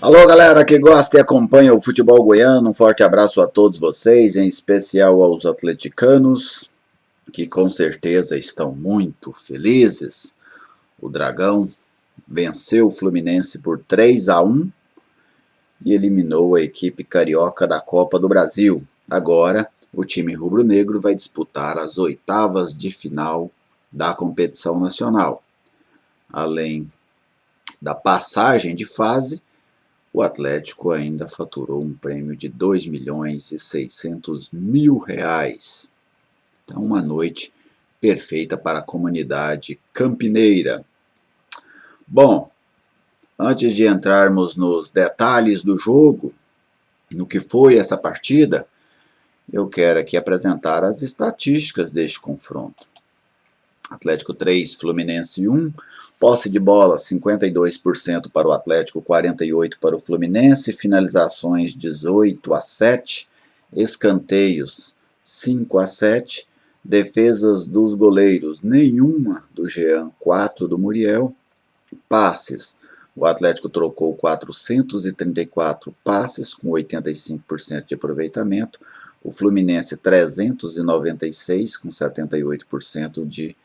Alô, galera que gosta e acompanha o futebol goiano, um forte abraço a todos vocês, em especial aos atleticanos, que com certeza estão muito felizes. O Dragão venceu o Fluminense por 3-1 e eliminou a equipe carioca da Copa do Brasil. Agora, o time rubro-negro vai disputar as oitavas de final da competição nacional. Além da passagem de fase, o Atlético ainda faturou um prêmio de R$ 2.600.000. Então, uma noite perfeita para a comunidade campineira. Bom, antes de entrarmos nos detalhes do jogo, no que foi essa partida, eu quero aqui apresentar as estatísticas deste confronto. Atlético 3, Fluminense 1, posse de bola 52% para o Atlético, 48% para o Fluminense, finalizações 18-7, escanteios 5-7, defesas dos goleiros nenhuma do Jean, 4 do Muriel, passes. O Atlético trocou 434 passes com 85% de aproveitamento, o Fluminense 396 com 78% de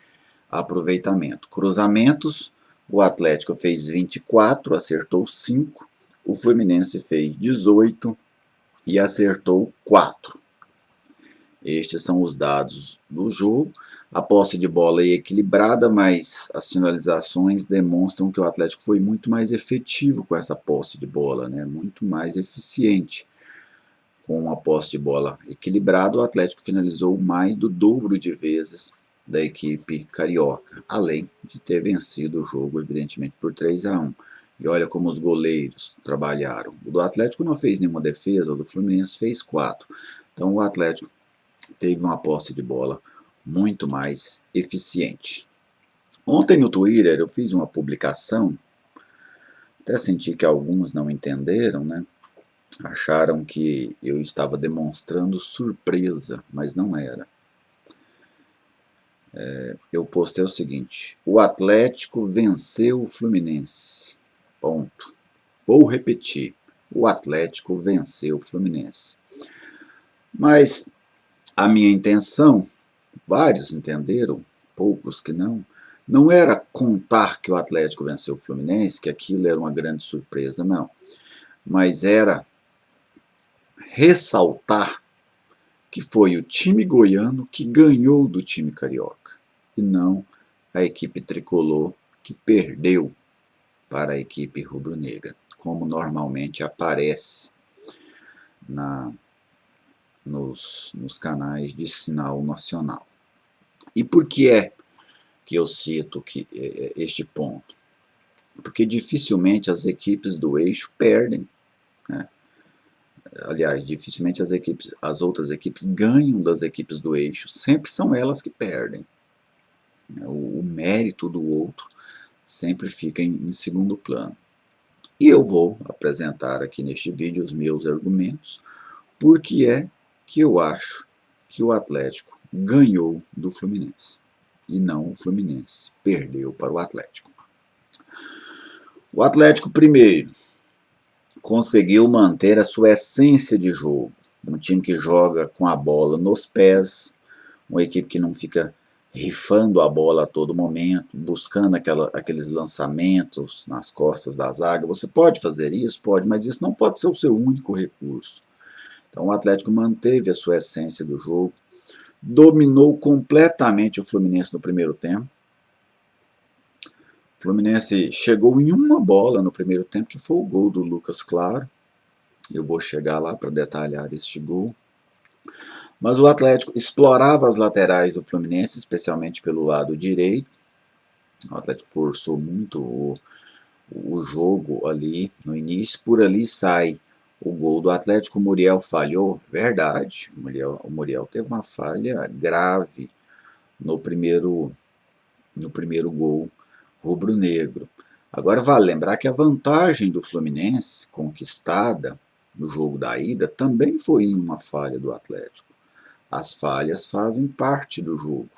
aproveitamento. Cruzamentos, o Atlético fez 24, acertou 5, o Fluminense fez 18 e acertou 4. Estes são os dados do jogo. A posse de bola é equilibrada, mas as finalizações demonstram que o Atlético foi muito mais efetivo com essa posse de bola, né? Muito mais eficiente. Com a posse de bola equilibrada, o Atlético finalizou mais do dobro de vezes da equipe carioca, além de ter vencido o jogo, evidentemente, por 3-1. E olha como os goleiros trabalharam. O do Atlético não fez nenhuma defesa, o do Fluminense fez 4. Então o Atlético teve uma posse de bola muito mais eficiente. Ontem no Twitter eu fiz uma publicação, até senti que alguns não entenderam, né? Acharam que eu estava demonstrando surpresa, mas não era. Eu postei o seguinte: o Atlético venceu o Fluminense. Ponto. Vou repetir: o Atlético venceu o Fluminense. Mas a minha intenção, vários entenderam, poucos que não era contar que o Atlético venceu o Fluminense, que aquilo era uma grande surpresa, não. Mas era ressaltar que foi o time goiano que ganhou do time carioca, e não a equipe tricolor que perdeu para a equipe rubro-negra, como normalmente aparece nos canais de sinal nacional. E por que é que eu cito este ponto? Porque dificilmente as equipes do eixo perdem, né? Aliás, dificilmente as outras equipes ganham das equipes do eixo, sempre são elas que perdem. O mérito do outro sempre fica em segundo plano. E eu vou apresentar aqui neste vídeo os meus argumentos, porque é que eu acho que o Atlético ganhou do Fluminense, e não o Fluminense perdeu para o Atlético. O Atlético, primeiro, conseguiu manter a sua essência de jogo. Um time que joga com a bola nos pés, uma equipe que não fica rifando a bola a todo momento, buscando aqueles lançamentos nas costas da zaga. Você pode fazer isso? Pode, mas isso não pode ser o seu único recurso. Então o Atlético manteve a sua essência do jogo, dominou completamente o Fluminense no primeiro tempo. O Fluminense chegou em uma bola no primeiro tempo, que foi o gol do Lucas Claro. Eu vou chegar lá para detalhar este gol. Mas o Atlético explorava as laterais do Fluminense, especialmente pelo lado direito. O Atlético forçou muito o jogo ali no início. Por ali sai o gol do Atlético. O Muriel falhou, verdade. O Muriel teve uma falha grave no primeiro gol rubro-negro. Agora vale lembrar que a vantagem do Fluminense, conquistada no jogo da ida, também foi em uma falha do Atlético. As falhas fazem parte do jogo.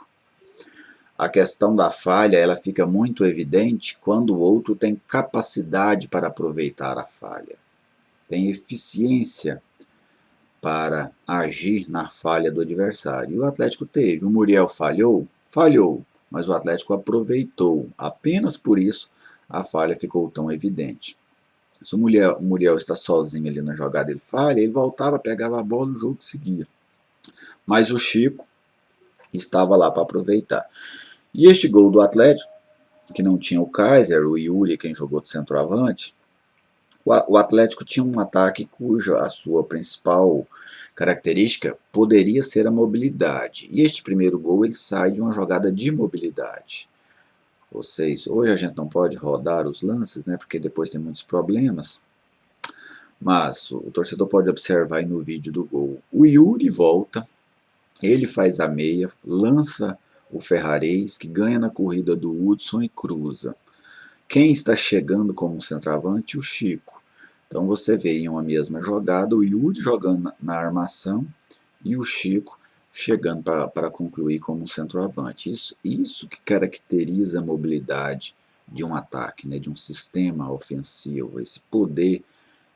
A questão da falha fica muito evidente quando o outro tem capacidade para aproveitar a falha. tem eficiência para agir na falha do adversário. E o Atlético teve. O Muriel falhou? Falhou, mas o Atlético aproveitou. Apenas por isso a falha ficou tão evidente. Se o Muriel está sozinho ali na jogada, ele falha, ele voltava, pegava a bola, o jogo seguia. Mas o Chico estava lá para aproveitar. E este gol do Atlético, que não tinha o Kaiser, o Yuri, quem jogou de centroavante, o Atlético tinha um ataque cuja a sua principal característica poderia ser a mobilidade. E este primeiro gol ele sai de uma jogada de mobilidade. Hoje a gente não pode rodar os lances, né, porque depois tem muitos problemas. Mas o torcedor pode observar aí no vídeo do gol. O Yuri volta, ele faz a meia, lança o Ferrarese, que ganha na corrida do Hudson e cruza. Quem está chegando como centroavante? O Chico. Então você vê em uma mesma jogada o Yuri jogando na armação e o Chico chegando para concluir como centroavante. Isso que caracteriza a mobilidade de um ataque, né, de um sistema ofensivo, esse poder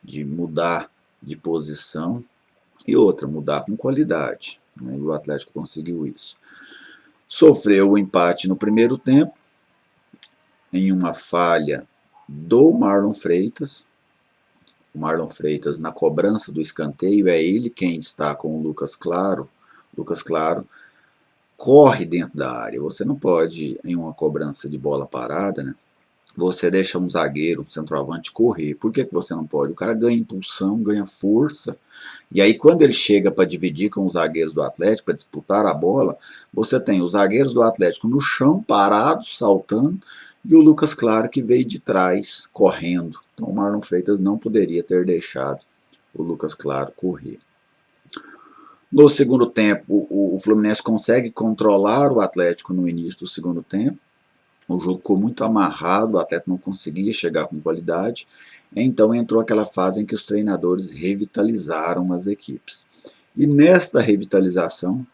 de mudar de posição e outra, mudar com qualidade. Né, e o Atlético conseguiu isso. Sofreu o empate no primeiro tempo, em uma falha do Marlon Freitas. O Marlon Freitas, na cobrança do escanteio, é ele quem está com o Lucas Claro. Lucas Claro corre dentro da área. Você não pode, em uma cobrança de bola parada, né, você deixa um zagueiro, um centroavante correr. Por que você não pode? O cara ganha impulsão, ganha força. E aí quando ele chega para dividir com os zagueiros do Atlético, para disputar a bola, você tem os zagueiros do Atlético no chão, parados, saltando, e o Lucas Claro que veio de trás, correndo. Então o Marlon Freitas não poderia ter deixado o Lucas Claro correr. No segundo tempo, o Fluminense consegue controlar o Atlético no início do segundo tempo. O jogo ficou muito amarrado, o Atlético não conseguia chegar com qualidade. Então entrou aquela fase em que os treinadores revitalizaram as equipes. E nesta revitalização,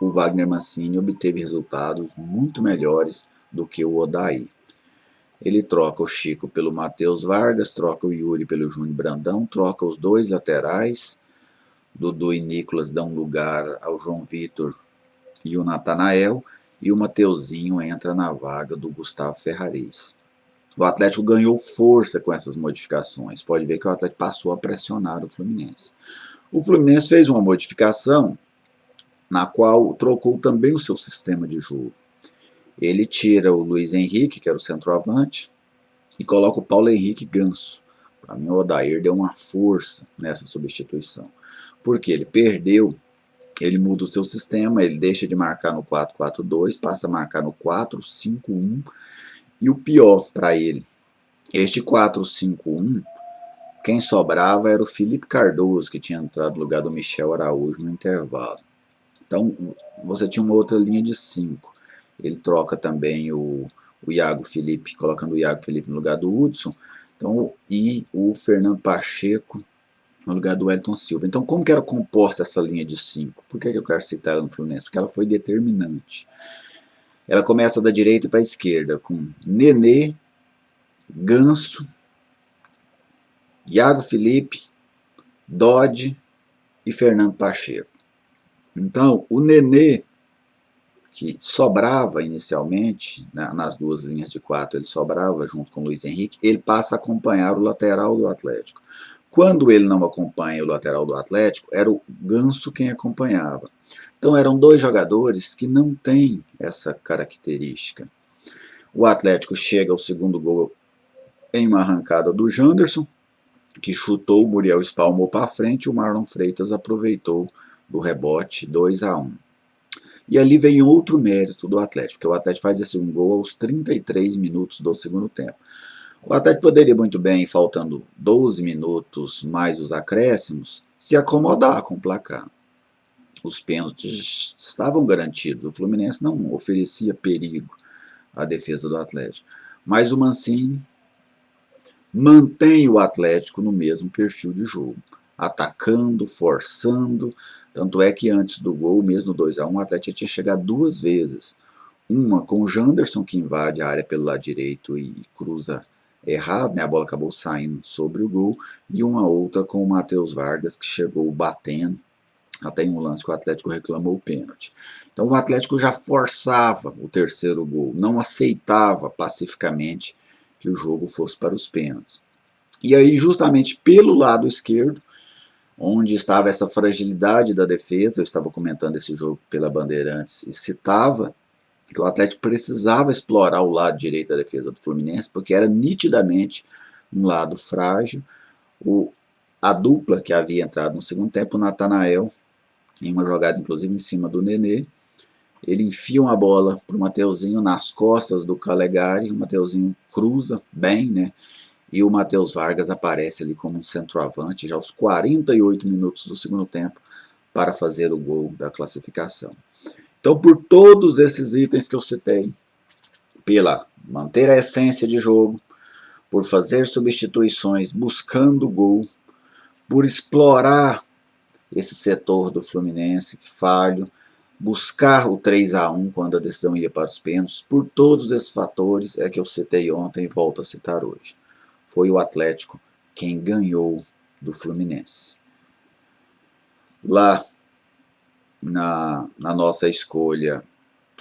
o Wagner Mancini obteve resultados muito melhores do que o Odair. Ele troca o Chico pelo Matheus Vargas, troca o Yuri pelo Júnior Brandão, troca os dois laterais, Dudu e Nicolas dão lugar ao João Vitor e o Natanael, e o Mateuzinho entra na vaga do Gustavo Ferrarese. O Atlético ganhou força com essas modificações. Pode ver que o Atlético passou a pressionar o Fluminense. O Fluminense fez uma modificação na qual trocou também o seu sistema de jogo. Ele tira o Luiz Henrique, que era o centroavante, e coloca o Paulo Henrique Ganso. Para mim, o Odair deu uma força nessa substituição. Porque ele perdeu, ele muda o seu sistema, ele deixa de marcar no 4-4-2, passa a marcar no 4-5-1. E o pior para ele, este 4-5-1, quem sobrava era o Felipe Cardoso, que tinha entrado no lugar do Michel Araújo no intervalo. Então, você tinha uma outra linha de 5. Ele troca também o Iago Felipe, colocando o Iago Felipe no lugar do Hudson, então, e o Fernando Pacheco no lugar do Wellington Silva. Então, como que era composta essa linha de 5? Por que eu quero citar ela no Fluminense? Porque ela foi determinante. Ela começa da direita para a esquerda, com Nenê, Ganso, Iago Felipe, Dodge e Fernando Pacheco. Então, o Nenê, que sobrava inicialmente, nas duas linhas de 4, ele sobrava junto com o Luiz Henrique, ele passa a acompanhar o lateral do Atlético. Quando ele não acompanha o lateral do Atlético, era o Ganso quem acompanhava. Então eram dois jogadores que não têm essa característica. O Atlético chega ao segundo gol em uma arrancada do Janderson, que chutou, o Muriel espalmou para frente, e o Marlon Freitas aproveitou do rebote 2-1. E ali vem outro mérito do Atlético, porque o Atlético faz esse gol aos 33 minutos do segundo tempo. O Atlético poderia muito bem, faltando 12 minutos mais os acréscimos, se acomodar com o placar. Os pênaltis estavam garantidos, o Fluminense não oferecia perigo à defesa do Atlético. Mas o Mancini mantém o Atlético no mesmo perfil de jogo, atacando, forçando. Tanto é que antes do gol, mesmo 2-1, o Atlético tinha chegado duas vezes. Uma com o Janderson, que invade a área pelo lado direito e cruza errado, né? A bola acabou saindo sobre o gol, e uma outra com o Matheus Vargas, que chegou batendo, até em um lance que o Atlético reclamou o pênalti. Então o Atlético já forçava o terceiro gol, não aceitava pacificamente que o jogo fosse para os pênaltis. E aí, justamente pelo lado esquerdo, onde estava essa fragilidade da defesa, eu estava comentando esse jogo pela Bandeirantes e citava que o Atlético precisava explorar o lado direito da defesa do Fluminense, porque era nitidamente um lado frágil. A dupla que havia entrado no segundo tempo, o Natanael, em uma jogada inclusive em cima do Nenê, ele enfia uma bola para o Mateuzinho nas costas do Calegari, o Mateuzinho cruza bem, né? E o Matheus Vargas aparece ali como um centroavante já aos 48 minutos do segundo tempo para fazer o gol da classificação. Então, por todos esses itens que eu citei, pela manter a essência de jogo, por fazer substituições buscando o gol, por explorar esse setor do Fluminense que falho, buscar o 3-1 quando a decisão ia para os pênaltis, por todos esses fatores é que eu citei ontem e volto a citar hoje. Foi o Atlético quem ganhou do Fluminense. Lá na nossa escolha,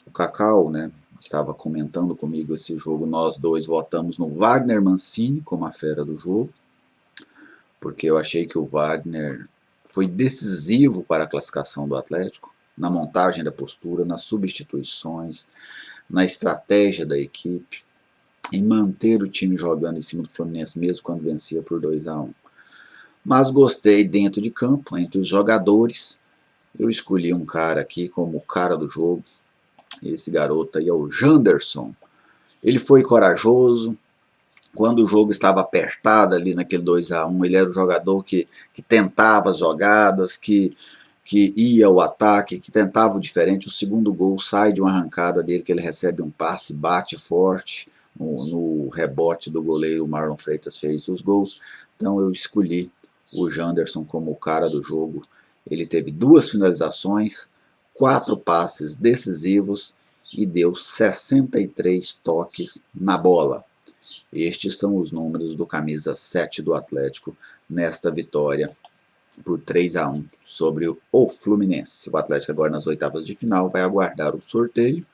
o Cacau, né, estava comentando comigo esse jogo, nós dois votamos no Wagner Mancini como a fera do jogo, porque eu achei que o Wagner foi decisivo para a classificação do Atlético, na montagem da postura, nas substituições, na estratégia da equipe, em manter o time jogando em cima do Fluminense mesmo quando vencia por 2-1. Mas gostei dentro de campo, entre os jogadores, eu escolhi um cara aqui como o cara do jogo. Esse garoto aí é o Janderson. Ele foi corajoso. Quando o jogo estava apertado ali naquele 2-1, ele era o jogador que tentava as jogadas, que ia ao ataque, que tentava o diferente. O segundo gol sai de uma arrancada dele, que ele recebe um passe, bate forte no rebote do goleiro. O Marlon Freitas fez os gols. Então eu escolhi o Janderson como o cara do jogo. Ele teve 2 finalizações, 4 passes decisivos e deu 63 toques na bola. Estes são os números do camisa 7 do Atlético nesta vitória por 3-1 sobre o Fluminense. O Atlético agora nas oitavas de final vai aguardar o sorteio,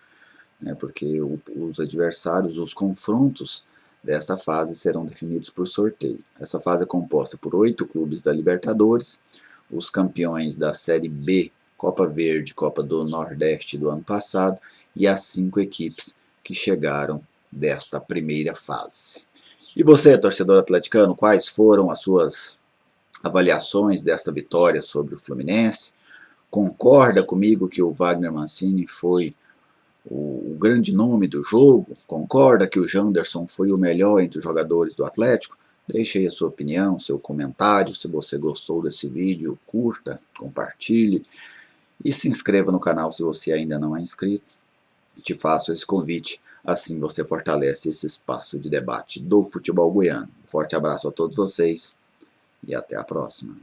né, porque os adversários, os confrontos desta fase serão definidos por sorteio. Essa fase é composta por 8 clubes da Libertadores, os campeões da Série B, Copa Verde, Copa do Nordeste do ano passado, e as 5 equipes que chegaram desta primeira fase. E você, torcedor atleticano, quais foram as suas avaliações desta vitória sobre o Fluminense? Concorda comigo que o Wagner Mancini foi o grande nome do jogo? Concorda que o Janderson foi o melhor entre os jogadores do Atlético? Deixe aí a sua opinião, seu comentário. Se você gostou desse vídeo, curta, compartilhe e se inscreva no canal se você ainda não é inscrito. Te faço esse convite, assim você fortalece esse espaço de debate do futebol goiano. Um forte abraço a todos vocês e até a próxima.